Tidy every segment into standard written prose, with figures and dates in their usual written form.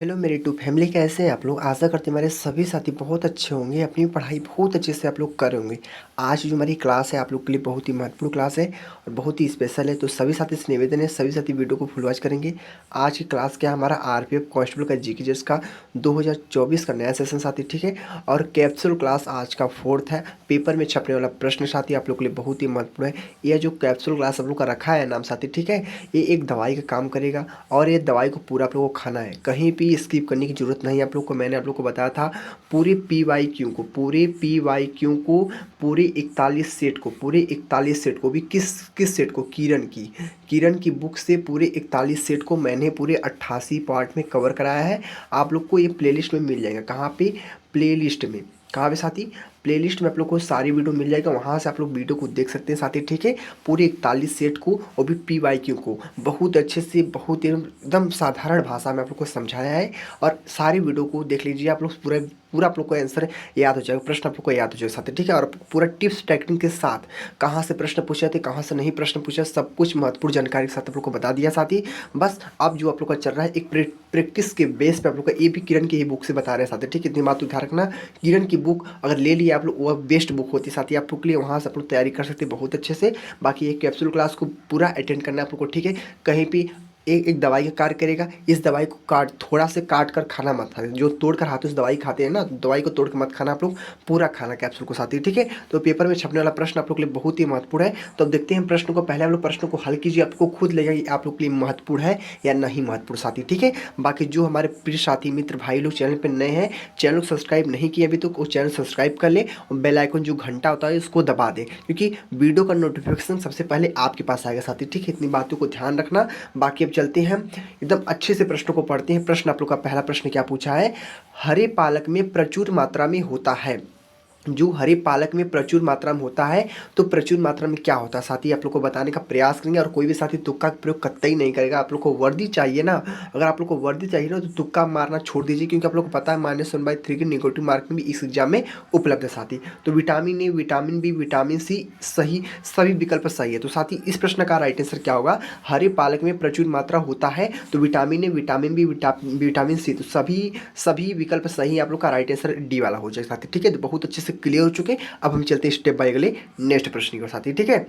Hello मेरी YouTube family, कैसे हैं आप लोग। आशा करते हैं हमारे सभी साथी बहुत अच्छे होंगे, अपनी पढ़ाई बहुत अच्छे से आप लोग कर होंगे। आज जो हमारी क्लास है आप लोग के लिए बहुत ही महत्वपूर्ण क्लास है और बहुत ही स्पेशल है। तो सभी साथी से निवेदन है, सभी साथी वीडियो को फुल वॉच करेंगे। आज की क्लास क्या है, हमारा आरपीएफ कांस्टेबल का जीके का 2024 का नया सेशन साथी, ठीक है। और कैप्सूल क्लास आज का 4th है। पेपर में छपने वाला प्रश्न साथी आप लोग के लिए बहुत ही महत्वपूर्ण है। यह जो कैप्सूल क्लास आप लोग का रखा है नाम साथी, ठीक है, ये एक दवाई का काम करेगा और ये दवाई को पूरा आप लोगों को खाना है, कहीं भी स्किप करने की जरूरत नहीं है आप लोग को। मैंने आप लोग को बताया था पूरे पी वाई क्यू को पूरे 41 सेट को भी किस सेट को, किरण की बुक से पूरे 41 सेट को मैंने पूरे 88 पार्ट में कवर कराया है। आप लोग को ये प्लेलिस्ट में मिल जाएगा। कहाँ पे? प्लेलिस्ट में। कहाँ पे साथी? प्लेलिस्ट में आप लोग को सारी वीडियो मिल जाएगा, वहाँ से आप लोग वीडियो को देख सकते हैं साथी, ठीक है। पूरे 41 सेट को और भी पी वाई क्यू को बहुत अच्छे से, बहुत एकदम साधारण भाषा में आप लोग को समझाया है। और सारी वीडियो को देख लीजिए आप लोग, पूरा पूरा आप लोग को आंसर याद हो जाएगा, प्रश्न आप लोग को याद हो जाएगा साथी, ठीक है। और पूरा टिप्स टेक्निक के साथ कहाँ से प्रश्न पूछे थे, कहाँ से नहीं प्रश्न पूछे, सब कुछ महत्वपूर्ण जानकारी के साथ आप लोग को बता दिया साथी। बस अब जो आप लोग का चल रहा है एक प्रैक्टिस के बेस पे आप लोग का, ये भी किरण की ही बुक से बता रहे हैं साथी, ठीक है। इतनी बात तो ध्यान रखना, किरण की बुक अगर ले लिया आप लोग, वह बेस्ट बुक होती है साथी आप लोग के लिए, वहाँ से आप लोग तैयारी कर सकते हैं बहुत अच्छे से। बाकी ये कैप्सूल क्लास को पूरा अटेंड करना है आप लोग को, ठीक है। कहीं भी एक एक दवाई का कार्य करेगा। इस दवाई को थोड़ा से काट कर खाना मत खाना, जो तोड़ कर हाथों से दवाई खाते हैं ना, दवाई को तोड़ कर मत खाना आप लोग, पूरा खाना कैप्सूल को साथी, ठीक है। तो पेपर में छपने वाला प्रश्न आप लोग के लिए बहुत ही महत्वपूर्ण है। तो अब देखते हैं प्रश्न को। पहले आप लोग प्रश्न को हल कीजिए, आपको खुद लगेगा कि आप लोग के लिए महत्वपूर्ण है या नहीं महत्वपूर्ण साथी, ठीक है। बाकी जो हमारे प्रिय साथी मित्र भाई लोग चैनल पर नए हैं, चैनल को सब्सक्राइब नहीं किया अभी तो वो चैनल सब्सक्राइब कर ले और बेल आइकन जो घंटा होता है उसको दबा दे, क्योंकि वीडियो का नोटिफिकेशन सबसे पहले आपके पास आएगा साथी, ठीक है। इतनी बातों को ध्यान रखना। बाकी अब चलते हैं एकदम अच्छे से प्रश्नों को पढ़ते हैं। प्रश्न आप लोग का पहला प्रश्न क्या पूछा है, हरे पालक में प्रचुर मात्रा में होता है। जो हरे पालक में प्रचुर मात्रा में होता है, तो प्रचुर मात्रा में क्या होता है साथी आप लोग को बताने का प्रयास करेंगे। और कोई भी साथी तुक्का का प्रयोग कतई नहीं करेगा। आप लोग को वर्दी चाहिए ना, अगर आप लोग को वर्दी चाहिए ना तो तुक्का मारना छोड़ दीजिए, क्योंकि आप लोग को पता है -1/3 के नेगेटिव मार्किंग भी इस एग्जाम में उपलब्ध है साथी। तो vitamin A, vitamin B, vitamin C सही, सभी विकल्प सही है। तो साथी इस प्रश्न का राइट आंसर क्या होगा, हरे पालक में प्रचुर मात्रा होता है तो vitamin A, vitamin B, vitamin C, तो सभी सभी विकल्प सही है। आप लोग का राइट आंसर डी वाला हो जाएगा साथी, ठीक है। तो बहुत अच्छे से क्लियर हो चुके। अब हम चलते हैं स्टेप बाय अगले नेक्स्ट प्रश्न के साथ ही, ठीक है।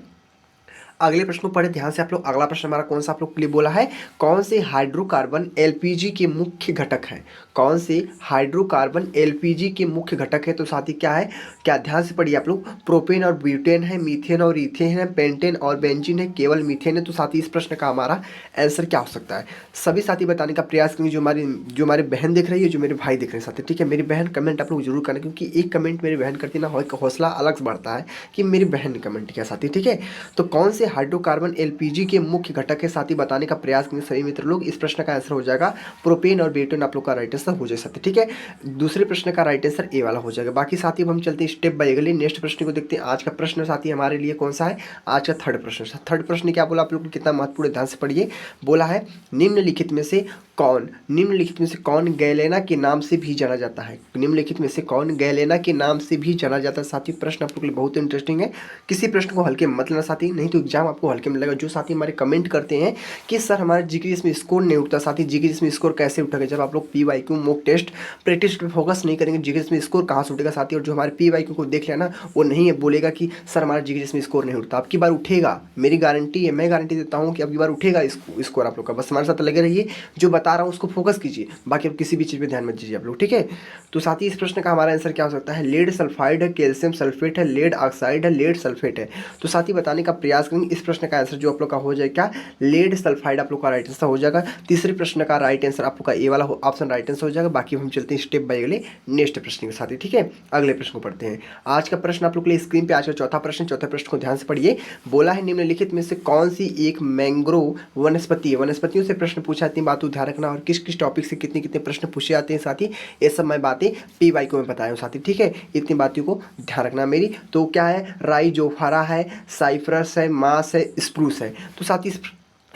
अगले प्रश्न को पढ़े ध्यान से आप लोग। अगला प्रश्न हमारा कौन सा आप लोग के लिए बोला है, कौन से हाइड्रोकार्बन एलपीजी के मुख्य घटक है। कौन से हाइड्रोकार्बन एलपीजी के मुख्य घटक है। तो साथी क्या है, क्या ध्यान से पढ़िए आप लोग। प्रोपेन और ब्यूटेन है, मीथेन और इथेन है, पेंटेन और बेंजीन है, केवल मीथेन है। तो साथी इस प्रश्न का हमारा आंसर क्या हो सकता है, सभी साथी बताने का प्रयास करेंगे। जो हमारी बहन दिख रही है, जो मेरे भाई दिख रहे हैं साथी, ठीक है। मेरी बहन कमेंट आप लोग जरूर करना, क्योंकि एक कमेंट मेरी बहन करती ना, हौसला अलग से बढ़ता है कि मेरी बहन ने कमेंट किया साथी, ठीक है। तो कौन से हाइड्रोकार्बन एलपीजी के मुख्य घटक के साथ ही बताने का प्रयास करेंगे सभी मित्र लोग। इस प्रश्न का आंसर हो जाएगा प्रोपेन और ब्यूटेन, आप लोग का राइट आंसर हो जाए, ठीक है। दूसरे प्रश्न का राइट आंसर ए वाला हो जाएगा। बाकी साथी अब हम चलते हैं स्टेप बाय अगले नेक्स्ट प्रश्न को देखते हैं। आज का प्रश्न साथी हमारे लिए कौन सा है, आज का थर्ड प्रश्न क्या बोला आप लोग, कितना महत्वपूर्ण, ध्यान से पढ़िए। बोला है निम्नलिखित में से कौन गैलेना के नाम से भी जाना जाता है। निम्नलिखित में से कौन गैलेना के नाम से भी जाना जाता है। साथी प्रश्न आप लोग के लिए बहुत इंटरेस्टिंग है, किसी प्रश्न को हल्के मत लेना साथी, नहीं तो एग्जाम आपको हल्के में लगेगा। जो साथी हमारे कमेंट करते हैं कि सर हमारे जीके इसमें स्कोर नहीं उठता, साथी जीके इसमें स्कोर कैसे उठेगा, जब आप लोग पी-वाई-क्यू मॉक टेस्ट प्रैक्टिस पे फोकस नहीं करेंगे, जीके इसमें स्कोर कहाँ से उठेगा साथी। और जो हमारे पी-वाई-क्यू को देख लिया ना, वो नहीं है बोलेगा कि सर हमारा जीके इसमें स्कोर नहीं उठता। आपकी बार उठेगा, मेरी गारंटी है, मैं गारंटी देता हूँ कि अब की बार उठेगा स्कोर आप लोग का। बस हमारे साथ लगे रहिए, जो बता रहा हूँ उसको फोकस कीजिए, बाकी आप किसी भी चीज़ पे ध्यान मत दीजिए आप लोग, ठीक है। तो साथी इस प्रश्न का हमारा आंसर क्या हो सकता है, लेड सल्फाइड है, कैल्शियम सल्फेट है, लेड ऑक्साइड है, लेड सल्फेट है। तो साथी बताने का प्रयास करेंगे। इस प्रश्न का आंसर जो आप लोग का हो जाएगा लेड सल्फाइड, आप लोग का राइट आंसर हो जाएगा। तीसरे प्रश्न का राइट आंसर आप लोग का ए वाला ऑप्शन राइट आंसर हो जाएगा। बाकी हम चलते हैं स्टेप बाय अगले नेक्स्ट प्रश्न के साथ ही, ठीक है। अगले प्रश्न को पढ़ते हैं। आज का प्रश्न आप लोग के लिए स्क्रीन पे आज का चौथा प्रश्न को ध्यान से पढ़िए। बोला है निम्नलिखित में से कौन सी एक मैंग्रोव वनस्पति है। वनस्पतियों से प्रश्न पूछा, इतनी बातों ध्यान रखना। और किस किस टॉपिक से कितने कितने प्रश्न पूछे जाते हैं साथी, ये सब मैं बातें पी-वाई-क्यू में बताया हूँ साथी, ठीक है। इतनी बातों को ध्यान रखना मेरी। तो क्या है, राइजोफारा है, साइप्रस है, मास है, स्प्रूस है। तो साथी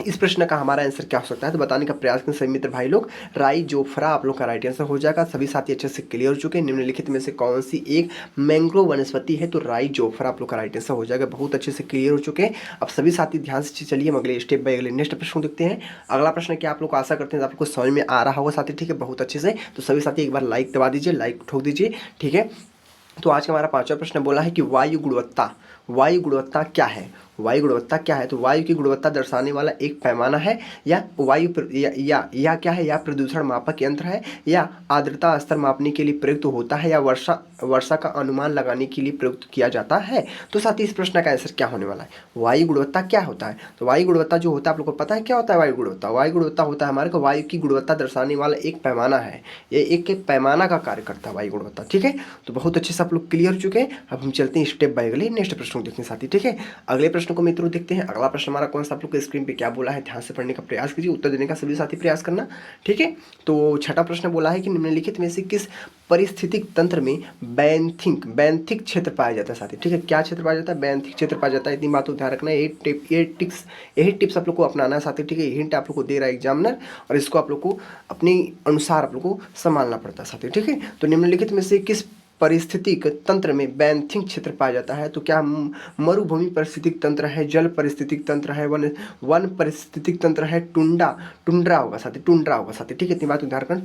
इस प्रश्न का हमारा आंसर क्या हो सकता है, तो बताने का प्रयास करें सभी मित्र भाई लोग। राइजोफ्रा आप लोग का राइट आंसर हो जाएगा। सभी साथी अच्छे से क्लियर हो चुके हैं। निम्नलिखित में से कौन सी एक मैंग्रोव वनस्पति है, तो राइजोफ्रा आप लोग का राइट आंसर हो जाएगा। बहुत अच्छे से क्लियर हो चुके हैं। अब सभी साथी ध्यान से चलिए हम अगले स्टेप बाय अगले नेक्स्ट प्रश्न देखते हैं। अगला प्रश्न क्या आप लोग आशा करते हैं आप लोग को समझ में आ रहा होगा साथी, ठीक है, बहुत अच्छे से। तो सभी साथी एक बार लाइक दबा दीजिए, लाइक ठोक दीजिए, ठीक है। तो आज का हमारा पांचवा प्रश्न बोला है कि वायु गुणवत्ता, वायु गुणवत्ता क्या है। वायु गुणवत्ता क्या है, तो वायु की गुणवत्ता दर्शाने वाला एक पैमाना है, या या क्या है, या प्रदूषण मापक यंत्र है, या आर्द्रता स्तर मापने के लिए प्रयुक्त होता है, या वर्षा का अनुमान लगाने के लिए प्रयुक्त किया जाता है। तो साथ ही इस प्रश्न का आंसर क्या होने वाला है, वायु गुणवत्ता क्या होता है। तो वायु गुणवत्ता जो होता है आप लोग को पता है क्या होता है वायु गुणवत्ता। वायु गुणवत्ता होता है हमारे को वायु की गुणवत्ता दर्शाने वाला एक पैमाना है, ये एक पैमाना का कार्य करता है वायु गुणवत्ता, ठीक है। तो बहुत अच्छे से आप लोग क्लियर हो चुके हैं। अब हम चलते हैं स्टेप बाय अगले नेक्स्ट प्रश्न को देखने साथी, ठीक है। अगले प्रश्न को मित्रों देखते हैं। अगला प्रश्न हमारा कौन सा, आप लोग के स्क्रीन पे क्या बोला है, ध्यान से पढ़ने का प्रयास कीजिए, उत्तर देने का सभी साथी प्रयास करना, ठीक है। तो छठा प्रश्न बोला है कि निम्नलिखित में से किस परिस्थितिक तंत्र में बैंथिक क्षेत्र पाया जाता है साथी, ठीक है। क्या क्षेत्र पाया जाता है, बैंथिक क्षेत्र पाया जाता है। इतनी बात को ध्यान रखना है। यही टिप्स आप लोग को अपनाना है साथी, ठीक है। हिंट आप लोग को दे रहा है एग्जामिनर, और इसको आप लोग को अपने अनुसार आप लोग को संभालना पड़ता है साथी, ठीक है। तो निम्नलिखित में से किस परिस्थितिक तंत्र में बैंथिक क्षेत्र पाया जाता है, तो क्या मरुभूमि परिस्थितिक तंत्र है, जल परिस्थितिक तंत्र है, वन परिस्थितिक तंत्र है, टुंड्रा होगा साथी, टुंड्रा होगा साथी, ठीक है। इतनी बात ध्यान रखना,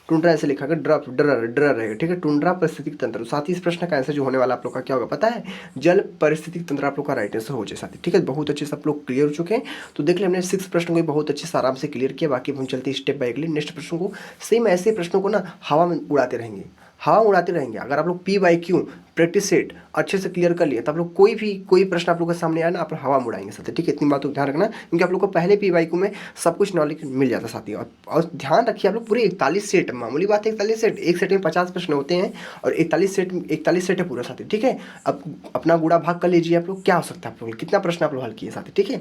टुंड्रा ऐसे लिखा गया, ड्रर रहेगा, ठीक है। टुंड्रा परिस्थितिक तंत्र। साथ ही इस प्रश्न का आंसर जो होने वाला आप लोग का क्या होगा पता है, जल परिस्थितिक तंत्र आप लोग का राइट आंसर हो जाए साथी, ठीक है। बहुत अच्छे से आप लोग क्लियर हो चुके हैं। तो देख ले हमने 6 प्रश्नों को बहुत अच्छे से आराम से क्लियर किया। बाकी हम चलते स्टेप बाय अगले नेक्स्ट प्रश्न को। सेम ऐसे प्रश्नों को ना हवा में उड़ाते रहेंगे, हवा उड़ाते रहेंगे। अगर आप लोग PYQ प्रैक्टिस सेट अच्छे से क्लियर कर लिए तो आप लोग कोई प्रश्न आप लोग के सामने आया ना, आप हवा उड़ाएंगे साथी, ठीक है। इतनी बात को ध्यान रखना, क्योंकि आप लोग को पहले PYQ में सब कुछ नॉलेज मिल जाता साथी। और ध्यान रखिए आप लोग पूरे 41 सेट, मामूली बात है 41 सेट, एक सेट में 50 प्रश्न होते हैं, और 41 सेट है पूरा साथी, ठीक है। अब अपना गुड़ा भाग कर लीजिए आप लोग, क्या हो सकता है आप लोग कितना प्रश्न आप लोग हल किए साथी, ठीक है।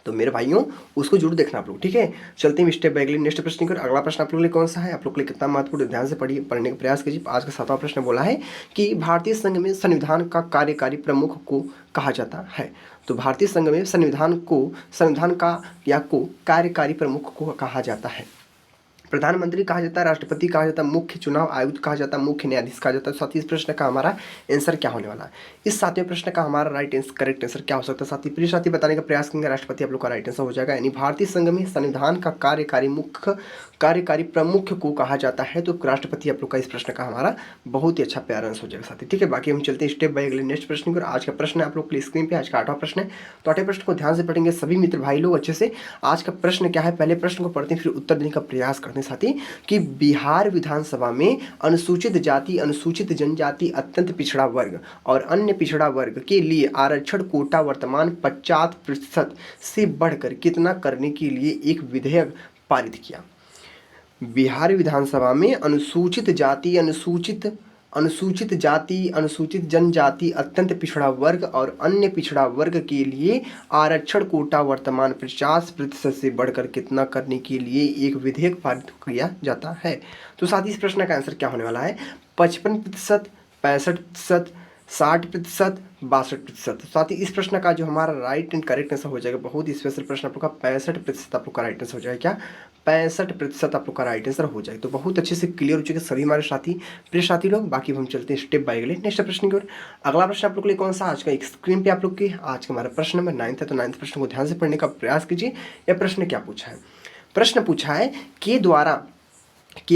तो मेरे भाइयों उसको जरूर देखना आप लोग, ठीक है। चलते हैं स्टेप बाय अगले नेक्स्ट प्रश्न की। अगला प्रश्न आप लोग के लिए कौन सा है, आप लोग के लिए कितना महत्वपूर्ण, ध्यान से पढ़ने का प्रयास कीजिए। आज का 7वां प्रश्न बोला है कि भारतीय संघ में संविधान का कार्यकारी प्रमुख को कहा जाता है। तो भारतीय संघ में संविधान को कार्यकारी प्रमुख को कहा जाता है। प्रधानमंत्री कहा जाता है, राष्ट्रपति कहा जाता है, मुख्य चुनाव आयुक्त कहा जाता है, मुख्य न्यायाधीश कहा जाता है। साथ ही इस प्रश्न का हमारा आंसर क्या होने वाला है, इस 7वें प्रश्न का हमारा करेक्ट आंसर क्या हो सकता है साथी, प्लीज साथी बताने का प्रयास करेंगे। राष्ट्रपति आप लोग का राइट आंसर हो जाएगा। यानी भारतीय संघ में संविधान का कार्यकारी प्रमुख को कहा जाता है, तो राष्ट्रपति आप लोग का इस प्रश्न का हमारा बहुत ही अच्छा प्यारा आंसर हो जाएगा साथी, ठीक है। बाकी हम चलते हैं स्टेप बाय अगले नेक्स्ट प्रश्न की। आज का प्रश्न आप लोग के स्क्रीन पे आज का 8वां प्रश्न है। तो 8वें प्रश्न को ध्यान से पढ़ेंगे सभी मित्र भाई लोग अच्छे से। आज का प्रश्न क्या है, पहले प्रश्न को पढ़ते हैं फिर उत्तर देने का प्रयास करते हैं साथी। कि बिहार विधानसभा में अनुसूचित जाति, अनुसूचित जनजाति, अत्यंत पिछड़ा वर्ग और अन्य पिछड़ा वर्ग के लिए आरक्षण कोटा वर्तमान 50% से बढ़कर कितना करने के लिए एक विधेयक पारित किया। बिहार विधानसभा में अनुसूचित जाति, अनुसूचित जनजाति, अत्यंत पिछड़ा वर्ग और अन्य पिछड़ा वर्ग के लिए आरक्षण कोटा वर्तमान 50% से बढ़कर कितना करने के लिए एक विधेयक पारित किया जाता है। तो साथ ही इस प्रश्न का आंसर क्या होने वाला है, 55%, 65%, 60%, 62%। साथ ही इस प्रश्न का जो हमारा राइट एंड करेक्ट आंसर हो जाएगा, बहुत ही स्पेशल प्रश्न आप लोग का 65% आप लोग का राइट आंसर हो जाएगा। क्या 65% आप लोग का राइट आंसर हो जाएगा। तो बहुत अच्छे से क्लियर हो चुके सभी हमारे प्रिय साथी लोग। बाकी हम चलते हैं स्टेप बाय अगले नेक्स्ट प्रश्न की ओर। अगला प्रश्न आप लोग के लिए कौन सा, आज का एक स्क्रीन पे आप लोग की आज का हमारा प्रश्न नंबर 9 है। तो 9 प्रश्न को ध्यान से पढ़ने का प्रयास कीजिए। यह प्रश्न क्या पूछा है, प्रश्न पूछा है के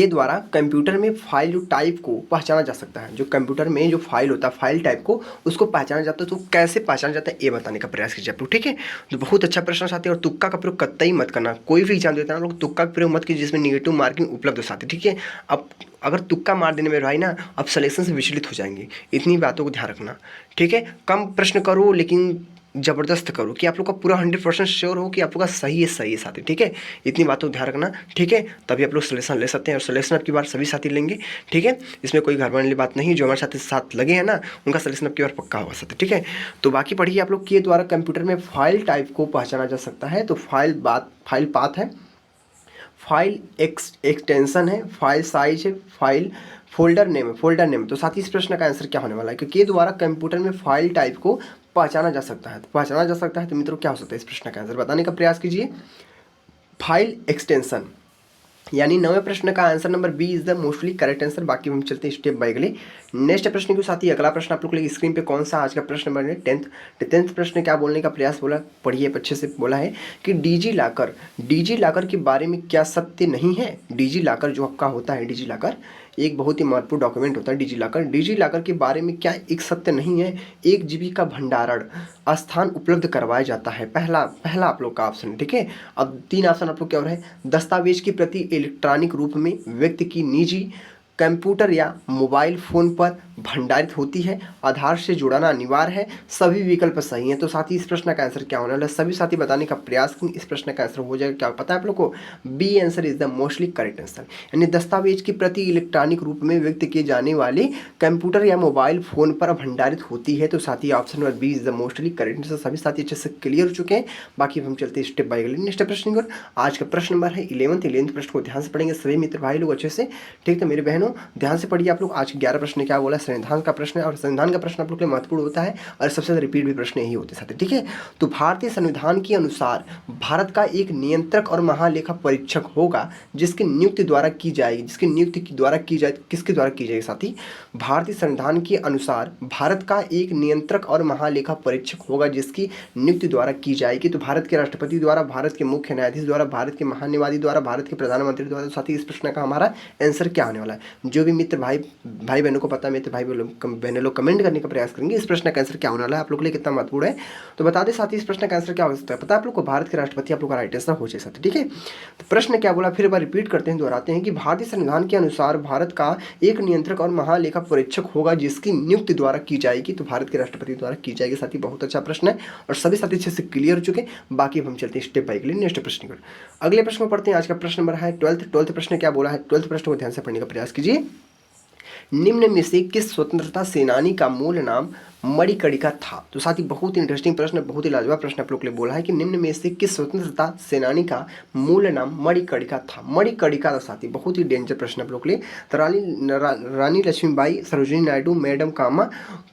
द्वारा कंप्यूटर में फाइल टाइप को पहचाना जा सकता है। जो कंप्यूटर में जो फाइल होता है फाइल टाइप को उसको पहचाना जाता है, तो कैसे पहचाना जाता है ये बताने का प्रयास कीजिए आप लोग, ठीक है। तो बहुत अच्छा प्रश्न साथी, और तुक्का का प्रयोग कतई मत करना। कोई भी एग्जाम देता है लोग तुक्का का प्रयोग मत कीजिए जिसमें निगेटिव मार्किंग उपलब्ध हो साथी, ठीक है। अब अगर तुक्का मार देने में भाई ना आप सिलेक्शन से विचलित हो जाएंगे, इतनी बातों को ध्यान रखना, ठीक है। कम प्रश्न करो लेकिन ज़बरदस्त करो कि आप लोग का पूरा 100% श्योर हो कि आप लोग का सही है साथी, ठीक है। इतनी बातों को ध्यान रखना, ठीक है, तभी आप लोग सिलेक्शन ले सकते हैं। और सिलेक्शन अब की बार सभी साथी लेंगे, ठीक है। इसमें कोई घबराने वाली बात नहीं, जो हमारे साथ लगे हैं ना उनका सिलेक्शन अब की बार पक्का होगा साथी, ठीक है। तो बाकी पढ़िए आप लोग के द्वारा कंप्यूटर में फाइल टाइप को पहचाना जा सकता है। तो फाइल पाथ है, फाइल एक्सटेंशन है, फाइल साइज है, फाइल फोल्डर नेम है, फोल्डर नेम। तो साथ ही इस प्रश्न का आंसर क्या होने वाला है, क्योंकि ये द्वारा कंप्यूटर में फाइल टाइप को पहचाना जा सकता है। तो पहचाना जा सकता है तो मित्रों क्या हो सकता है, इस प्रश्न का आंसर बताने का प्रयास कीजिए। फाइल एक्सटेंशन, यानी 9वें प्रश्न का answer number B is the mostly correct answer. बाकी हम चलते हैं स्टेप बाय अगले नेक्स्ट प्रश्न के साथ ही। अगला प्रश्न आप लोग के लिए स्क्रीन पे कौन सा आज का प्रश्न नंबर है 10th प्रश्न क्या बोलने का प्रयास बोला, पढ़िए अच्छे से। बोला है कि डिजी लॉकर के बारे में क्या सत्य नहीं है। डिजी लॉकर जो आपका होता है, डिजी लॉकर एक बहुत ही महत्वपूर्ण डॉक्यूमेंट होता है डिजी लॉकर के बारे में क्या एक सत्य नहीं है। 1 GB का भंडारण स्थान उपलब्ध करवाया जाता है। पहला आप लोग का ऑप्शन है, ठीक है। अब 3 ऑप्शन आप लोग क्या हो रहा है, दस्तावेज की प्रति इलेक्ट्रॉनिक रूप में व्यक्ति की निजी कंप्यूटर या मोबाइल फ़ोन पर भंडारित होती है, आधार से जुड़ाना अनिवार्य है, सभी विकल्प सही हैं। तो साथी इस प्रश्न का आंसर क्या होने वाला है, सभी साथी बताने का प्रयास करें। इस प्रश्न का आंसर हो जाएगा क्या पता है आप लोग को, B answer is the mostly correct answer. यानी दस्तावेज की प्रति इलेक्ट्रॉनिक रूप में व्यक्त किए जाने वाले कंप्यूटर या मोबाइल फ़ोन पर भंडारित होती है। तो साथी option number B is the mostly correct answer. सभी साथी अच्छे से क्लियर हो चुके हैं। बाकी हम चलते हैं स्टेप बाय नेक्स्ट प्रश्न पर। आज का प्रश्न नंबर है 11th प्रश्न को ध्यान से पढ़ेंगे सभी मित्र भाई लोग अच्छे से, ठीक है मेरे बहनों ध्यान से पढ़िए आप लोग। आज 11 प्रश्न क्या बोला, संविधान का प्रश्न है, और संविधान का प्रश्न आप लोग के लिए महत्वपूर्ण होता है और सबसे ज़्यादा रिपीट भी प्रश्न यही होते हैं, ठीक है। तो भारतीय संविधान के अनुसार भारत का एक नियंत्रक और महालेखा परीक्षक होगा जिसकी नियुक्ति द्वारा की जाएगी, जिसकी नियुक्ति की द्वारा की जाए, किसके द्वारा की जाएगी साथी, भारतीय संविधान के अनुसार भारत का एक नियंत्रक और महालेखा परीक्षक होगा जिसकी नियुक्ति द्वारा की जाएगी। तो भारत के राष्ट्रपति द्वारा, भारत के मुख्य न्यायाधीश द्वारा, भारत के महान्यायवादी द्वारा, भारत के प्रधानमंत्री द्वारा। तो साथी इस प्रश्न का हमारा आंसर क्या होने वाला है, जो भी मित्र भाई बहनों को पता है, मित्र भाई बहनों लोग कमेंट करने का प्रयास करेंगे इस प्रश्न का आंसर क्या होने वाला है, आप लोग के लिए कितना महत्वपूर्ण है। तो बता दें साथी इस प्रश्न का आंसर क्या हो सकता है, पता है आप लोग को, भारत के राष्ट्रपति आप लोग का राइट आंसर हो जाए, ठीक है। तो प्रश्न क्या बोला, फिर एक बार रिपीट करते हैं, दोहराते हैं कि भारतीय संविधान के अनुसार भारत का एक नियंत्रक और महालेखा परीक्षक होगा जिसकी नियुक्ति द्वारा की जाएगी। तो भारत के राष्ट्रपति द्वारा की जाएगी। साथी बहुत अच्छा प्रश्न है और सभी साथी अच्छे से क्लियर हो चुके। बाकी हम चलते हैं स्टेप बाय के लिए नेक्स्ट प्रश्न पर। अगले प्रश्न को पढ़ते हैं। आज का प्रश्न नंबर है 12th प्रश्न क्या बोला है, 12th प्रश्न को ध्यान से पढ़ने का प्रयास कीजिए। निम्न में से किस स्वतंत्रता सेनानी का मूल नाम मणिकर्णिका था। तो साथ ही बहुत ही इंटरेस्टिंग प्रश्न, बहुत ही लाजवाब प्रश्न आप लोग के लिए बोला है कि निम्न में से किस स्वतंत्रता सेनानी का मूल नाम मणिकर्णिका था। मणिकर्णिका का साथी बहुत ही डेंजर प्रश्न आप लोग के लिए। तो रानी लक्ष्मीबाई, सरोजिनी नायडू, मैडम कामा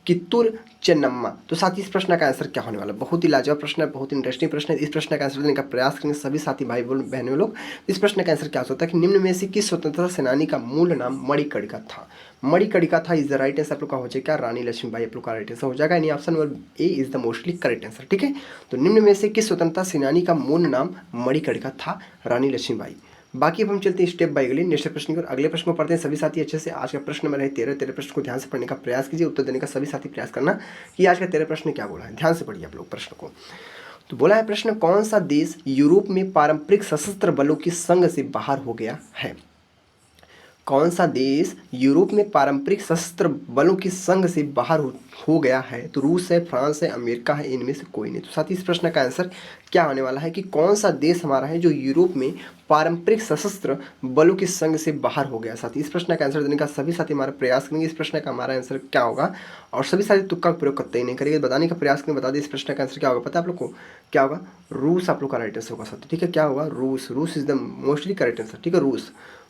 कित्तूर चेन्नम्मा। तो साथ इस प्रश्न का आंसर क्या होने वाला, बहुत ही लाजवाब प्रश्न है, बहुत ही इंटरेस्टिंग प्रश्न है। इस प्रश्न का आंसर देने का प्रयास करेंगे सभी साथी भाई बहनों लोग। इस प्रश्न का आंसर क्या हो सकता है कि निम्न में से किस स्वतंत्रता सेनानी का मूल नाम मणिकर्णिका था। मणिकर्णिका था इज द राइट आंसर। आप लोग का हो जाएगा रानी लक्ष्मीबाई, आप लोग का राइट आंसर हो जाएगा, यानी option number A is the mostly correct answer, ठीक है। तो निम्न में से किस स्वतंत्रता सेनानी का मूल नाम मणिकर्णिका था, रानी लक्ष्मीबाई। बाकी अब हम चलते हैं स्टेप बाय अगले नेक्स्ट प्रश्न की ओर। अगले प्रश्न को पढ़ते हैं सभी साथी अच्छे से। आज का प्रश्न नंबर है 13 प्रश्न को ध्यान से पढ़ने का प्रयास कीजिए, उत्तर देने का सभी साथी प्रयास करना कि आज का 13 प्रश्न क्या बोला है। ध्यान से पढ़िए आप लोग प्रश्न को। तो बोला है प्रश्न, कौन सा देश यूरोप में पारंपरिक सशस्त्र बलों की संघ से बाहर हो गया है। कौन सा देश यूरोप में पारंपरिक सशस्त्र बलों की संघ से बाहर हो गया है। तो रूस है, फ्रांस है, अमेरिका है, इनमें से कोई नहीं। तो साथ ही इस प्रश्न का आंसर क्या होने वाला है कि कौन सा देश हमारा है जो यूरोप में पारंपरिक सशस्त्र बलों की संघ से बाहर हो गया। साथ ही इस प्रश्न का आंसर देने का सभी साथी हमारा प्रयास करेंगे इस प्रश्न का हमारा आंसर क्या होगा, और सभी साथी तुक्का का प्रयोग करते ही नहीं करेंगे, बताने का प्रयास करेंगे। बता दें इस प्रश्न का आंसर क्या होगा, पता है आप लोग को क्या होगा, रूस आप लोग का राइट आंसर होगा साथी, ठीक है। क्या होगा, रूस is the mostly correct answer, ठीक है।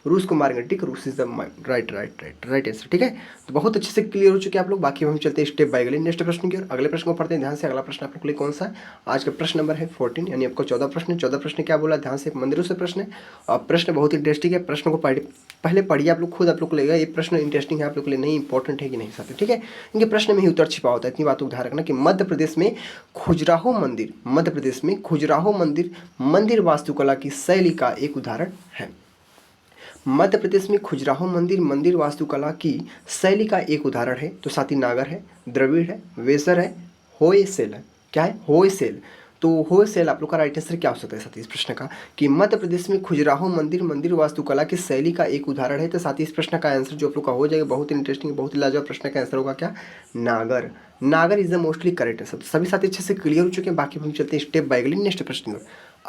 रूस को मारेंगे, ठीक है। रूस इज द राइट आंसर, ठीक है। तो बहुत अच्छे से क्लियर हो चुके हैं आप लोग। बाकी हम चलते हैं स्टेप बाय अगले नेक्स्ट प्रश्न की ओर। अगले प्रश्न को पढ़ते हैं ध्यान से। अगला प्रश्न आप लोग के लिए कौन सा है, आज का प्रश्न नंबर है 14, यानी आपको 14 प्रश्न। 14 प्रश्न क्या बोला, ध्यान से, मंदिरों से प्रश्न है और प्रश्न बहुत इंटरेस्टिंग है। प्रश्न को पहले पढ़िए आप लोग खुद, आप लोग को लगेगा ये प्रश्न इंटरेस्टिंग है, आप लोग के लिए नहीं इंपॉर्टेंट है कि नहीं साथी, ठीक है। इनके प्रश्न में ही उत्तर छिपा होता है, इतनी बात को ध्यान रखना कि मध्य प्रदेश में खजुराहो मंदिर मंदिर वास्तुकला की शैली का एक उदाहरण है। मध्य प्रदेश में खजुराहो मंदिर मंदिर वास्तुकला की शैली का एक उदाहरण है। तो साथी नागर है, द्रविड़ है, वेसर है, होयसेल है। क्या है, होयसेल। तो होयसेल आप लोग का राइट आंसर क्या हो सकता है साथी इस प्रश्न का कि मध्य प्रदेश में खजुराहो मंदिर मंदिर वास्तुकला की शैली का एक उदाहरण है। तो साथी इस प्रश्न का आंसर जो आप लोग का हो जाएगा, बहुत इंटरेस्टिंग, बहुत ही लाजवाब प्रश्न का आंसर होगा क्या, नागर is the mostly correct answer. सभी साथी अच्छे से क्लियर हो चुके हैं। बाकी हम चलते हैं स्टेप बाय अगले नेक्स्ट प्रश्न।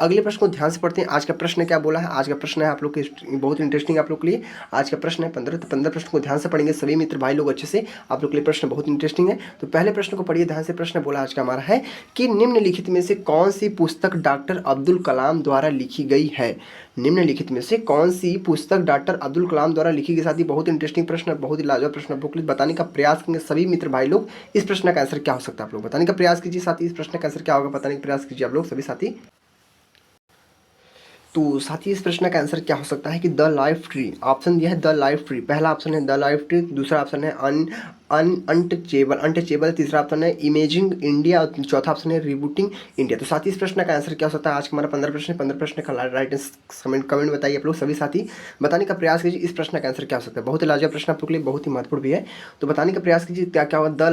अगले प्रश्न को ध्यान से पढ़ते हैं। आज का प्रश्न क्या बोला है? आज का प्रश्न है आप लोग के बहुत इंटरेस्टिंग आप लोग के लिए। आज का प्रश्न है 15, तो 15 प्रश्न को ध्यान से पढ़ेंगे सभी मित्र भाई लोग अच्छे से। आप लोग के लिए प्रश्न बहुत इंटरेस्टिंग है। तो पहले प्रश्न को पढ़िए ध्यान से। प्रश्न बोला आज का हमारा है कि निम्नलिखित में से कौन सी पुस्तक डॉक्टर अब्दुल कलाम द्वारा लिखी गई है? निम्नलिखित में से कौन सी पुस्तक डॉक्टर अब्दुल कलाम द्वारा लिखी गई? साथ ही बहुत इंटरेस्टिंग प्रश्न, बहुत ही लाजवाब प्रश्न आप लोग के लिए बताने का प्रयास करेंगे सभी मित्र भाई लोग। इस प्रश्न का आंसर क्या हो सकता है आप लोग बताने का प्रयास कीजिए। साथ ही इस प्रश्न का आंसर क्या होगा बताने का प्रयास कीजिए आप लोग सभी साथी। तो साथ ही इस प्रश्न का आंसर क्या हो सकता है कि द लाइफ ट्री। ऑप्शन दिया है द लाइफ ट्री, पहला ऑप्शन है द लाइफ ट्री, दूसरा ऑप्शन है अनटचेबल, तीसरा ऑप्शन है इमेजिंग इंडिया और चौथा ऑप्शन है रिबूटिंग इंडिया। तो साथ ही इस प्रश्न का आंसर क्या हो सकता है? आज का हमारा 15 प्रश्न, 15 प्रश्न का राइट कमेंट बताइए आप लोग सभी साथी। बताने का प्रयास कीजिए इस प्रश्न का आंसर क्या हो सकता है। बहुत ही लाजवाब प्रश्न आप लोग के लिए, बहुत ही महत्वपूर्ण भी है। तो बताने का प्रयास कीजिए क्या क्या होगा। द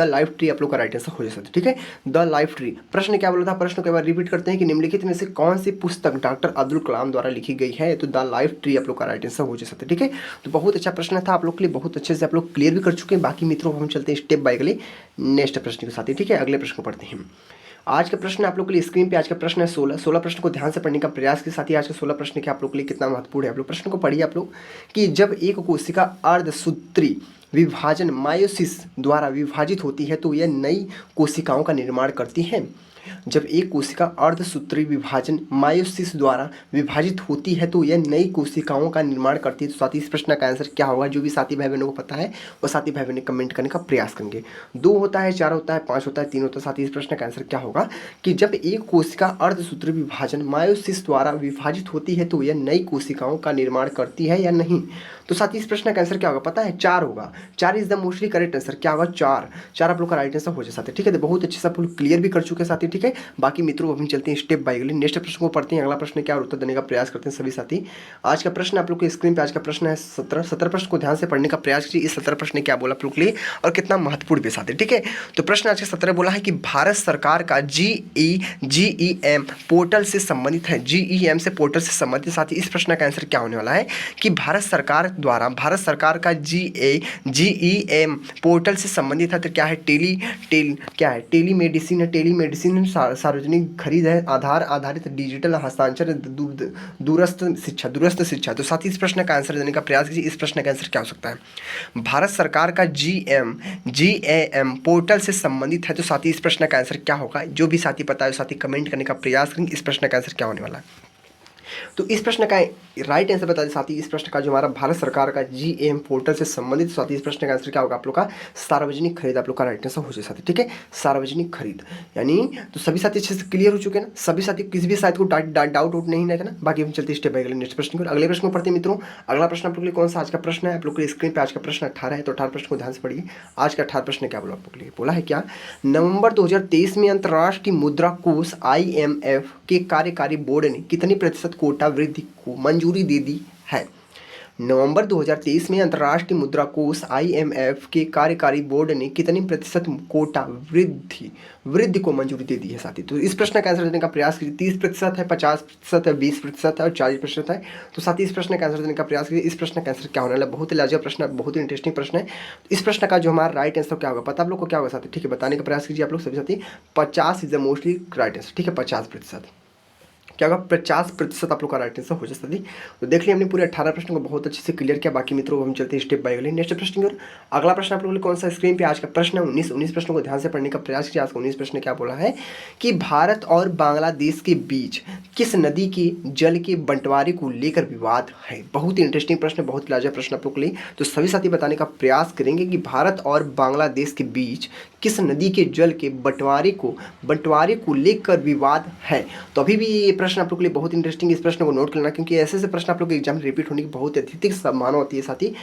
लाइफ ट्री आप लोग का राइट आंसर हो सकता है। ठीक है, द लाइफ ट्री। प्रश्न क्या बोला था? प्रश्न को एक बार रिपीट करते हैं कि निम्नलिखित में से कौन सी पुस्तक डॉक्टर अब्दुल कलाम द्वारा लिखी गई है? तो द लाइफ ट्री आप लोग का राइट आंसर हो सकता है। ठीक है, तो बहुत अच्छा प्रश्न था आप लोग के लिए, बहुत अच्छे से आप लोग क्लियर भी कर चुके हैं। बाकी मित्रों हम चलते हैं स्टेप बाय अगले नेक्स्ट प्रश्न के साथ ही। ठीक है, अगले प्रश्न को पढ़ते हैं। आज का प्रश्न आप लोग के लिए स्क्रीन पे आज का प्रश्न है 16 प्रश्न को ध्यान से पढ़ने का प्रयास के साथ ही। आज का 16 प्रश्न क्या आप लोग के लिए कितना महत्वपूर्ण है? आप लोग प्रश्न को पढ़िए आप लोग कि जब एक कोशिका अर्धसूत्री विभाजन मायोसिस द्वारा विभाजित होती है तो यह नई कोशिकाओं का निर्माण करती है। जब एक कोशिका अर्धसूत्री विभाजन मायोसिस द्वारा विभाजित होती है तो यह नई कोशिकाओं का निर्माण करती है। तो साथी इस प्रश्न का आंसर क्या होगा? जो भी साथी भाई बहनों को पता है वो साथी भाई बहन कमेंट करने का प्रयास करेंगे। 2 होता है, 4 होता है, 5 होता है, 3 होता है। साथी इस प्रश्न का आंसर क्या होगा कि जब एक कोशिका अर्धसूत्री विभाजन मायोसिस द्वारा विभाजित होती है तो यह नई कोशिकाओं का निर्माण करती है या नहीं? तो साथी इस प्रश्न का आंसर क्या होगा पता है? 4 होगा। 4 is the mostly correct answer. क्या होगा? 4 आप लोग का राइट आंसर हो जाता है। ठीक है, तो बहुत अच्छे से आप लोग क्लियर भी कर चुके हैं साथी। ठीक है, बाकी मित्रों अभी चलते हैं स्टेप बाय अगले नेक्स्ट प्रश्न को पढ़ते हैं। अगला प्रश्न क्या उत्तर देने का प्रयास करते हैं सभी साथी। आज का प्रश्न आप लोग के स्क्रीन पे आज का प्रश्न है 17 प्रश्न को ध्यान से पढ़ने का प्रयास कीजिए। इस 17 प्रश्न क्या बोला आप लोग के लिए और कितना महत्वपूर्ण भी साथी। ठीक है, तो प्रश्न आज का 17 बोला है कि भारत सरकार का GEM पोर्टल से संबंधित है। GEM से पोर्टल से संबंधित साथी इस प्रश्न का आंसर क्या होने वाला है कि भारत सरकार द्वारा भारत सरकार का GEM पोर्टल से संबंधित है। तो क्या है? क्या है? टेलीमेडिसिन है। टेलीमेडिसिन सार्वजनिक खरीद है, आधार आधारित डिजिटल हस्तांतरण, दूरस्थ शिक्षा। तो साथ ही इस प्रश्न का आंसर देने का प्रयास कीजिए। इस प्रश्न का आंसर क्या हो सकता है? भारत सरकार का GEM पोर्टल से संबंधित है। तो साथ ही इस प्रश्न का आंसर क्या होगा? जो भी साथी पता है साथी कमेंट करने का प्रयास करेंगे। इस प्रश्न का आंसर क्या होने वाला है? तो इस प्रश्न का राइट आंसर बता दें साथी। इस प्रश्न का जो हमारा भारत सरकार का GEM पोर्टल से संबंधित साथी इस प्रश्न का आंसर क्या होगा आप लोग का? सार्वजनिक खरीद आप लोग का राइट आंसर हो जाए साथी। ठीक है, सार्वजनिक खरीद यानी तो सभी साथी अच्छे से क्लियर हो चुके हैं ना? सभी साथी किसी भी साथी को डाउट नहीं है ना? बाकी हम चलते स्टेप बाय अगले नेक्स्ट प्रश्न को। अगले प्रश्न को पढ़ते हैं मित्रों। अगला प्रश्न आप लोग के लिए कौन सा आज का प्रश्न है? आप लोग के स्क्रीन पर आज का प्रश्न 18 है। तो 18 प्रश्न को ध्यान से पढ़िए। आज का 18 प्रश्न क्या बोला आप लोग के लिए? बोला है क्या? नवंबर 2023 में अंतर्राष्ट्रीय मुद्रा कोष IMF के कार्यकारी बोर्ड ने कितनी प्रतिशत कोटा वृद्धि को मंजूरी दे दी है? नवंबर 2023 में अंतर्राष्ट्रीय मुद्रा कोष IMF के कार्यकारी बोर्ड ने कितनी प्रतिशत कोटा वृद्धि को मंजूरी दे दी है साथी। तो इस प्रश्न का आंसर देने का प्रयास कीजिए। 30% है, 50% है, 20% है और 40% है। तो साथी इस प्रश्न का आंसर देने का प्रयास कीजिए। इस प्रश्न का आंसर क्या होने वाला है? बहुत ही लाजवाब प्रश्न है, बहुत ही इंटरेस्टिंग प्रश्न है। इस प्रश्न का जो हमारा राइट आंसर क्या होगा पता आप लोग को? क्या होगा साथी? ठीक है, बताने का प्रयास कीजिए आप लोग सभी साथी। 50 is the mostly right answer. ठीक है, 50%। क्या होगा? 50% आप लोग का राइट आंसर हो जाता थी। तो देख लिया हमने पूरे 18 प्रश्न को बहुत अच्छे से क्लियर किया। बाकी मित्रों हम चलते हैं स्टेप बाय अगले नेक्स्ट प्रश्न की ओर। अगला प्रश्न आप लोगों के लिए कौन सा स्क्रीन पे आज का प्रश्न है 19 प्रश्नों को ध्यान से पढ़ने का प्रयास कीजिए। आज का 19 प्रश्न क्या बोला है कि भारत और बांग्लादेश के बीच किस नदी के जल के बंटवारे को लेकर विवाद है? बहुत ही इंटरेस्टिंग प्रश्न, बहुत लाजवाब प्रश्न आप लोग के लिए। तो सभी साथी बताने का प्रयास करेंगे कि भारत और बांग्लादेश के बीच किस नदी के जल के बंटवारे को लेकर विवाद है। तो अभी भी ये प्रश्न आप लोग के लिए बहुत इंटरेस्टिंग, इस प्रश्न को नोट करना क्योंकि ऐसे प्रश्न आप लोग के एग्जाम में रिपीट होने की बहुत अधिक संभावना होती है साथी।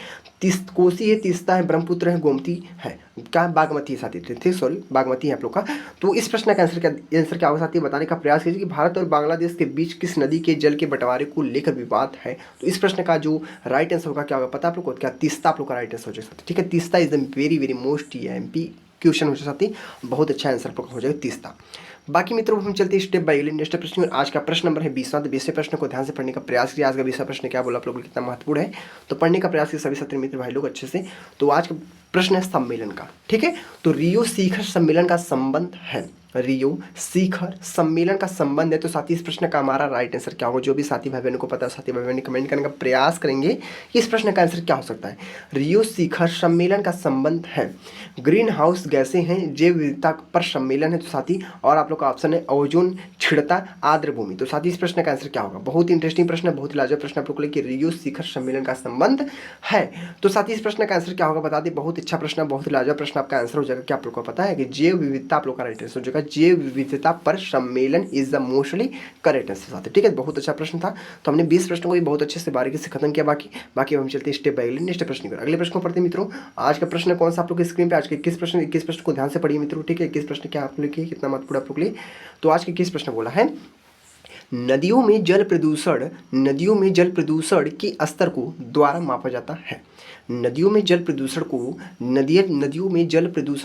कोसी है, तीस्ता है, ब्रह्मपुत्र है, गोमती है, क्या बागमती है साथी। ठीक, सॉरी बागमती है आप लोग का। तो इस प्रश्न का आंसर क्या होगा साथी? बताने का प्रयास कीजिए कि भारत और बांग्लादेश के बीच किस नदी के जल के बंटवारे को लेकर विवाद है। तो इस प्रश्न का जो राइट आंसर होगा क्या होगा पता आप लोग को? क्या? तीस्ता आप लोग का राइट आंसर हो जाएगा। ठीक है, Teesta is the very most MP question हो जाती। बहुत अच्छा आंसर हो जाएगा तीस्ता। बाकी मित्रों हम चलते हैं स्टेप बाय नेक्स्ट प्रश्न में। आज का प्रश्न नंबर है 20वां। तो 20वें प्रश्न को ध्यान से पढ़ने का प्रयास किया। आज का 20वां प्रश्न क्या बोला आप लोगों को कितना महत्वपूर्ण है, तो पढ़ने का प्रयास किया सभी छात्र मित्र भाई लोग अच्छे से। तो आज का प्रश्न है सम्मेलन का, ठीक है। तो रियो शिखर सम्मेलन का संबंध है, रियो शिखर सम्मेलन का संबंध है। तो साथी इस प्रश्न का हमारा राइट आंसर क्या होगा, जो भी साथी भाई बहनों को पता है साथी भाई बहन कमेंट करने का प्रयास करेंगे कि इस प्रश्न का आंसर क्या हो सकता है। रियो शिखर सम्मेलन का संबंध है ग्रीन हाउस गैसें हैं, जैव विविधता पर सम्मेलन है। तो साथी और आप लोग का ऑप्शन है ओजोन छिड़ता आर्द्र भूमि। तो साथी इस प्रश्न का आंसर क्या होगा। बहुत इंटरेस्टिंग प्रश्न है, बहुत लाजवाब प्रश्न आप लोग को लेकर रियो शिखर सम्मेलन का संबंध है। तो साथी इस प्रश्न का आंसर क्या होगा बता दें। बहुत अच्छा प्रश्न है, बहुत लाजवाब प्रश्न आपका आंसर हो जाएगा। क्या आप लोग को पता है कि जैव विविधता आप लोग का राइट आंसर हो जाएगा। जैव विविधता पर सम्मेलन is the mostly correct answer साथी, ठीक है। बहुत अच्छा प्रश्न था। तो हमने 20 प्रश्नों को भी बहुत अच्छे से बारीकी से खत्म किया। बाकी हम चलते हैं स्टेप बाय नेक्स्ट प्रश्न पर। अगले प्रश्न को पढ़ते हैं मित्रों। आज का प्रश्न कौन सा आप लोग की स्क्रीन पे, आज के 21 प्रश्न को ध्यान से पढ़िए मित्रों, ठीक है। 21 प्रश्न क्या आप लोग के कितना महत्वपूर्ण आप लोग के लिए। तो आज के 21 प्रश्न बोला है नदियों में जल प्रदूषण के स्तर को द्वारा मापा जाता है। नदियों में जल प्रदूषण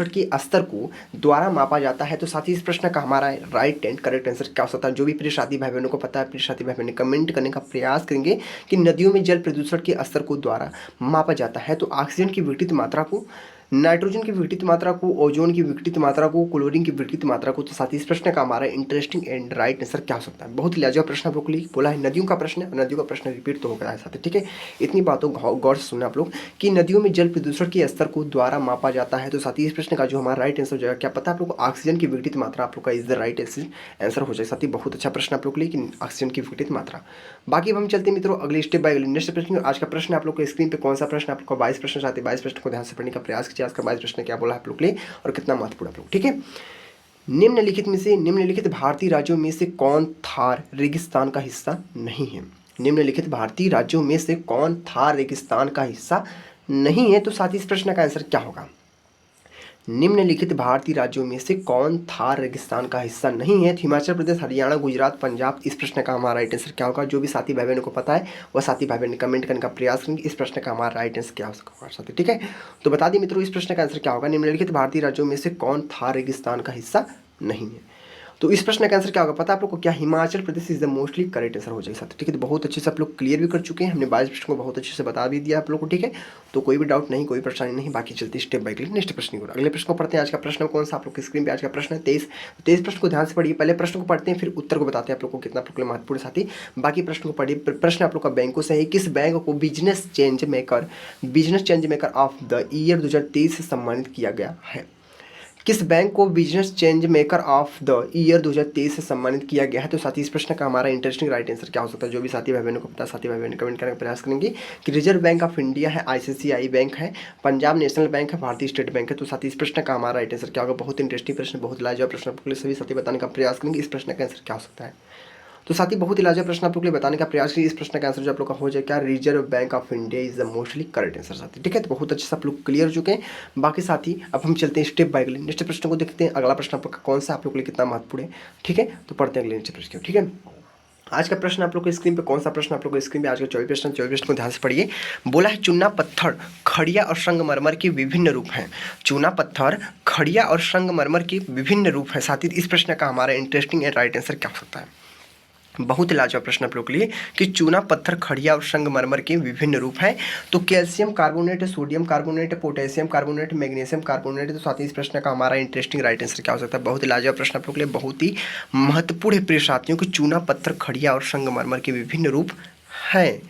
के स्तर को द्वारा मापा जाता है। तो साथ ही इस प्रश्न का हमारा राइट एंड करेक्ट आंसर क्या हो सकता है। जो भी प्रिय साथी भाई बहनों को पता है, प्रिय साथी भाई बहन कमेंट करने का प्रयास करेंगे कि नदियों में जल प्रदूषण के स्तर को द्वारा मापा जाता है। तो ऑक्सीजन की विघटित मात्रा को, नाइट्रोजन की विघटित मात्रा को, ओजोन की विघटित मात्रा को, क्लोरीन की विघटित मात्रा को। तो साथ ही इस प्रश्न का हमारा इंटरेस्टिंग एंड राइट आंसर क्या हो सकता है। बहुत लाजवाब प्रश्न आप लोग के लिए बोला है। नदियों का प्रश्न है, नदियों का प्रश्न रिपीट तो हो गया है साथ ही, ठीक है। इतनी बातों गौर से सुनना आप लोग कि नदियों में जल प्रदूषण के स्तर को द्वारा मापा जाता है। तो साथ ही इस प्रश्न का जो हमारा राइट आंसर हो जाएगा, क्या पता आप लोग को ऑक्सीजन की विघटित मात्रा आप लोग का इज द राइट आंसर हो जाए साथ ही। बहुत अच्छा प्रश्न आप लोग के लिए कि ऑक्सीजन की विघटित मात्रा। बाकी हम चलते हैं मित्रों अगले स्टेप बाय नेक्स्ट प्रश्न। आज का प्रश्न आप लोग को स्क्रीन पे कौन सा प्रश्न, आप लोग को 22 प्रश्न चाहते हैं। 22 प्रश्न को ध्यान से पढ़ने का प्रयास कीजिए। आज का 22 प्रश्न क्या बोला आप लोग के लिए और कितना महत्वपूर्ण आप लोग, ठीक है। निम्नलिखित भारतीय राज्यों में से कौन थार रेगिस्तान का हिस्सा नहीं है। निम्नलिखित भारतीय राज्यों में से कौन थार रेगिस्तान का हिस्सा नहीं है। तो साथ ही इस प्रश्न का आंसर क्या होगा। निम्नलिखित भारतीय राज्यों में से कौन थार रेगिस्तान का हिस्सा नहीं है। तो हिमाचल प्रदेश, हरियाणा, गुजरात, पंजाब। इस प्रश्न का हमारा राइट आंसर क्या होगा। जो भी साथी भाई बहनों को पता है वह साथी भाई बहन कमेंट करने का प्रयास करेंगे इस प्रश्न का हमारा राइट आंसर क्या हो सकता है साथी, ठीक है। तो बता दी मित्रों इस प्रश्न का आंसर क्या होगा। निम्नलिखित भारतीय राज्यों में से कौन थार रेगिस्तान का हिस्सा नहीं है। तो इस प्रश्न का आंसर क्या होगा पता है आप लोग को, क्या Himachal Pradesh is the mostly correct answer हो जाएगा साथ, ठीक है। तो बहुत अच्छे से आप लोग क्लियर भी कर चुके हैं। हमने 22 प्रश्न को बहुत अच्छे से बता भी दिया आप लोग को, ठीक है। तो कोई भी डाउट नहीं, कोई परेशानी नहीं। बाकी चलते स्टेप बाय नेक्स्ट प्रश्न को। अगले प्रश्न को पढ़ते हैं। आज का प्रश्न कौन सा आप लोग की स्क्रीन पे आज का प्रश्न है 23 प्रश्न को ध्यान से पढ़िए। पहले प्रश्न को पढ़ते हैं फिर उत्तर को बताते हैं आप लोग को कितना महत्वपूर्ण साथी। बाकी प्रश्न को पढ़िए। प्रश्न आप लोग का बैंकों से है। किस बैंक को business change maker of the year 2023 से सम्मानित किया गया है। किस बैंक को business change maker of the year 2023 से सम्मानित किया गया है। तो साथी इस प्रश्न का हमारा इंटरेस्टिंग राइट आंसर क्या हो सकता है। जो भी साथी भाई बहनों को पता है साथी भाई बहन कमेंट करने का प्रयास करेंगे कि रिजर्व बैंक ऑफ इंडिया है, ICICI बैंक है, पंजाब नेशनल बैंक है, भारतीय स्टेट बैंक है। तो साथी इस प्रश्न का हमारा राइट आंसर क्या होगा। बहुत इंटरेस्टिंग प्रश्न, बहुत लाजवाब प्रश्न आपके लिए सभी साथी बताने का प्रयास करेंगे इस प्रश्न का आंसर क्या हो सकता है। तो साथ ही बहुत ही लाजवाब प्रश्न आप लोग के लिए बताने का प्रयास करिए। इस प्रश्न का आंसर जो आप लोग का हो जाए क्या, reserve bank of India is the mostly correct answer साथी, ठीक है। तो बहुत अच्छे से आप लोग क्लियर हो चुके हैं। बाकी साथी अब हम चलते हैं स्टेप बाय नेक्स्ट प्रश्न को देखते हैं। अगला प्रश्न आप लोग का कौन सा आप लोग के लिए कितना महत्वपूर्ण है, ठीक है। तो पढ़ते हैं अगले नेक्स्ट प्रश्न, ठीक है। आज का प्रश्न आप लोग को स्क्रीन पे कौन सा प्रश्न आप लोग को स्क्रीन पे आज का 24 प्रश्न को ध्यान से पढ़िए। बोला है चूना पत्थर, खड़िया और संगमरमर के विभिन्न रूप हैं। चूना पत्थर, खड़िया और संगमरमर के विभिन्न रूप हैं। साथ ही इस प्रश्न का हमारा इंटरेस्टिंग एंड राइट आंसर क्या हो सकता है। बहुत लाजवाब प्रश्न आप लोग के लिए कि चूना पत्थर, खड़िया और संगमरमर के विभिन्न रूप हैं। तो calcium carbonate, sodium carbonate, potassium carbonate, magnesium carbonate. तो साथ ही इस प्रश्न का हमारा इंटरेस्टिंग राइट आंसर क्या हो सकता है। बहुत ही लाजवाब प्रश्न आप लोग के लिए, बहुत ही महत्वपूर्ण है प्रिय साथियों कि चूना पत्थर, खड़िया और संगमरमर के विभिन्न रूप हैं।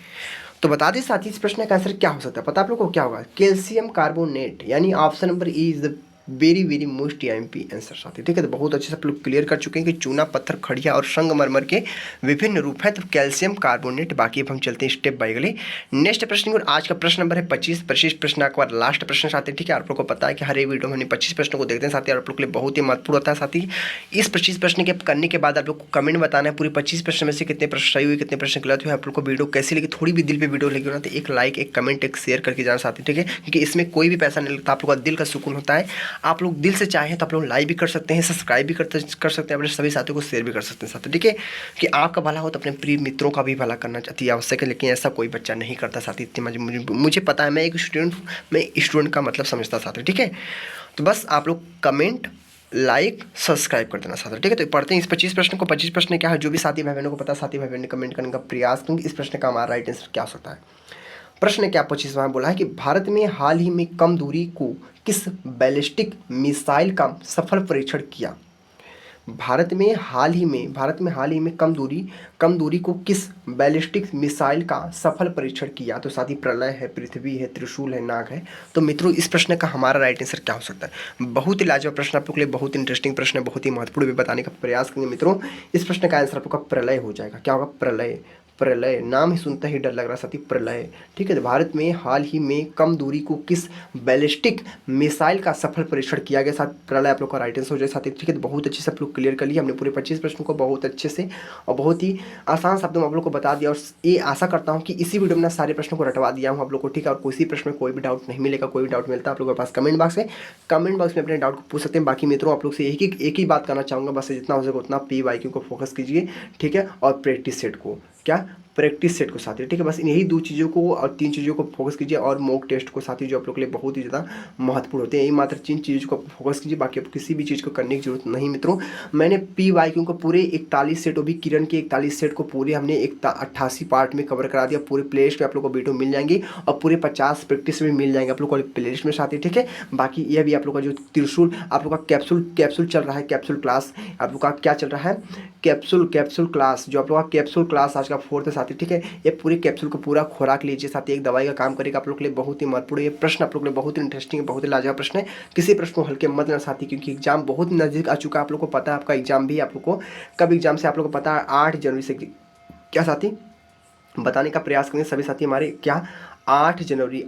तो बता दें साथ ही इस प्रश्न का आंसर क्या हो सकता है। पता आप लोग को क्या होगा। कैल्शियम कार्बोनेट यानी option number E is the very most IMP answer साथी, ठीक है। तो बहुत अच्छे से आप लोग क्लियर कर चुके हैं कि चूना पत्थर, खड़िया और संगमरमर के विभिन्न रूप हैं। तो कैल्शियम कार्बोनेट। बाकी अब हम चलते हैं स्टेप बाय अगले नेक्स्ट प्रश्न और आज का प्रश्न नंबर है 25 प्रश्न के बाद लास्ट प्रश्न साथी, ठीक है। आप लोग को पता है कि हर एक वीडियो में हमने 25 प्रश्नों को देखते हैं साथी, आप लोग के लिए बहुत ही महत्वपूर्ण होता है साथी। इस 25 प्रश्न के करने के बाद आप लोग को कमेंट बताना है पूरे 25 प्रश्न में से कितने प्रश्न सही हुए, कितने प्रश्न गलत हुए। आप लोग को वीडियो कैसी लगी, थोड़ी भी दिल पे वीडियो लगी हो ना तो एक लाइक, एक कमेंट, एक शेयर करके जाना साथी, ठीक है। क्योंकि इसमें कोई भी पैसा नहीं लगता, आप लोग का दिल का सुकून होता है। आप लोग दिल से चाहें तो आप लोग लाइक भी कर सकते हैं, सब्सक्राइब भी कर सकते हैं, अपने सभी साथियों को शेयर भी कर सकते हैं साथी, ठीक है। कि आपका भला हो तो अपने प्रिय मित्रों का भी भला करना चाहती है आवश्यक है, लेकिन ऐसा कोई बच्चा नहीं करता साथी। इतनी मुझे पता है, मैं एक स्टूडेंट का मतलब समझता साथी, ठीक है। तो बस आप लोग कमेंट लाइक सब्सक्राइब कर देना साथ, ठीक है। तो पढ़ते हैं इस 25 प्रश्न को। 25 प्रश्न क्या है, जो भी साथी भाई बहनों को पता, साथी भाई बहन ने कमेंट करने का प्रयास करेंगे। इस प्रश्न का हमारा राइट आंसर क्या हो सकता है। प्रश्न क्या 25वां बोला है कि भारत में हाल ही में कम दूरी को किस बैलिस्टिक मिसाइल का सफल परीक्षण किया। भारत में हाल ही में कम दूरी को किस बैलिस्टिक मिसाइल का सफल परीक्षण किया। तो साथ ही प्रलय है, पृथ्वी है, त्रिशूल है, नाग है। तो मित्रों इस प्रश्न का हमारा राइट आंसर क्या हो सकता है। बहुत ही लाजवाब प्रश्न आप लोग के लिए, बहुत इंटरेस्टिंग प्रश्न है, बहुत ही महत्वपूर्ण भी बताने का प्रयास करेंगे मित्रों। इस प्रश्न का आंसर आप लोग का प्रलय हो जाएगा। क्या होगा, प्रलय। प्रलय नाम ही सुनते ही डर लग रहा साथी, प्रलय, ठीक है। तो भारत में हाल ही में कम दूरी को किस बैलिस्टिक मिसाइल का सफल परीक्षण किया गया, साथ प्रलय आप लोग का राइट आंसर हो जाए साथी, ठीक है। तो बहुत अच्छे से आप लोग क्लियर कर लिया हमने पूरे 25 प्रश्नों को बहुत अच्छे से और बहुत ही आसान शब्दों में आप लोग को बता दिया। और ये आशा करता हूँ कि इसी वीडियो में ना सारे प्रश्नों को रटवा दिया हूँ आप लोग को, ठीक है। और किसी प्रश्न में कोई भी डाउट नहीं मिलेगा, कोई भी डाउट मिलता है आप लोगों के पास कमेंट बॉक्स है, कमेंट बॉक्स में अपने डाउट को पूछ सकते हैं। बाकी मित्रों आप लोग से एक ही बात करना चाहूँगा, बस जितना हो सके उतना PYQ को फोकस कीजिए, ठीक है। और प्रैक्टिस सेट को, क्या प्रैक्टिस सेट को साथी, ठीक है। बस यही 2 चीज़ों को और 3 चीज़ों को फोकस कीजिए। और मॉक टेस्ट को साथी, जो आप लोग के लिए बहुत ही ज़्यादा महत्वपूर्ण होते हैं। यही मात्र 3 चीज़ों को फोकस कीजिए, बाकी आप किसी भी चीज़ को करने की जरूरत नहीं मित्रों। मैंने PYQ को पूरे 41 सेट, वो भी किरण के 41 सेट को पूरे हमने 88 पार्ट में कवर करा दिया। पूरे प्ले लिस्ट में आप लोग को वीडियो मिल जाएंगे और पूरे 50 प्रैक्टिस में मिल जाएंगे आप लोग को प्ले लिस्ट में साथी, ठीक है। बाकी यह भी आप लोग का जो त्रिशूल आप लोग का कैप्सूल चल रहा है, कैप्सूल क्लास आप लोग का क्या चल रहा है, कैप्सूल क्लास, जो आप लोग का कैप्सूल क्लास आज का 4th है साथी, ठीक है। ये पूरे कैप्सूल को पूरा खुराक लीजिए साथी, एक दवाई का काम करेगा आप लोग के लिए, बहुत ही महत्वपूर्ण। ये प्रश्न आप लोग के लिए बहुत ही इंटरेस्टिंग है, बहुत ही लाजवाब प्रश्न है। किसी प्रश्न को हल्के मत लेना साथी, क्योंकि एग्जाम बहुत नजदीक आ चुका है। आप लोग को पता है आपका एग्जाम भी, आप लोग को कब एग्जाम से आप लोग को पता है 8 जनवरी से, क्या साथी बताने का प्रयास करेंगे सभी साथी हमारे, क्या 8 जनवरी से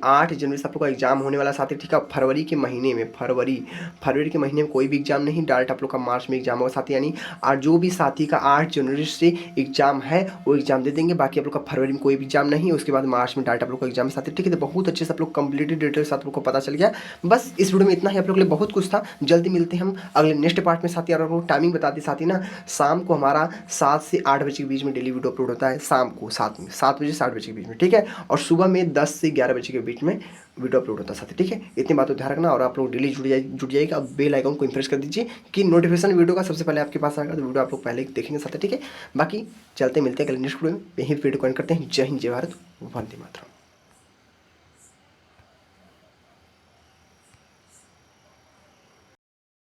आप लोग का एग्जाम होने वाला साथी, ठीक है। फरवरी के महीने में कोई भी एग्जाम नहीं, डायरेक्ट आप लोग का मार्च में एग्जाम होगा साथी। यानी और जो भी साथी का 8 जनवरी से एग्जाम है वो एग्जाम दे देंगे। बाकी आप लोग का फरवरी में कोई भी एग्जाम नहीं है, उसके बाद मार्च में डायरेक्ट आप लोग का एग्जाम साथी, ठीक है। तो बहुत अच्छे से आप लोग कंप्लीट डिटेल्स आप लोग को पता चल गया। बस इस वीडियो में इतना ही, आप लोग के लिए बहुत कुछ था। जल्दी मिलते हैं हम अगले नेक्स्ट पार्ट में साथी। और आप लोग टाइमिंग बता दी साथी ना, शाम को हमारा 7 से 8 बजे के बीच में डेली वीडियो अपलोड होता है, शाम को 7 बजे से 8 बजे के बीच में, ठीक है। और सुबह में 10 से 11 बजे के बीच में वीडियो अपलोड होता है साथी, ठीक है। इतनी बात को ध्यान रखना। और आप लोग डेली जुड़ जाइएगा। अब बेल आइकन को प्रेस कर दीजिए कि नोटिफिकेशन वीडियो का सबसे पहले आपके पास आएगा, तो वीडियो आप लोग पहले देखेंगे साथी, ठीक है। बाकी चलते मिलते हैं अगले नेक्स्ट वीडियो में, यही वीडियो को एंड करते हैं। जय हिंद, जय भारत, वंदे मातरम।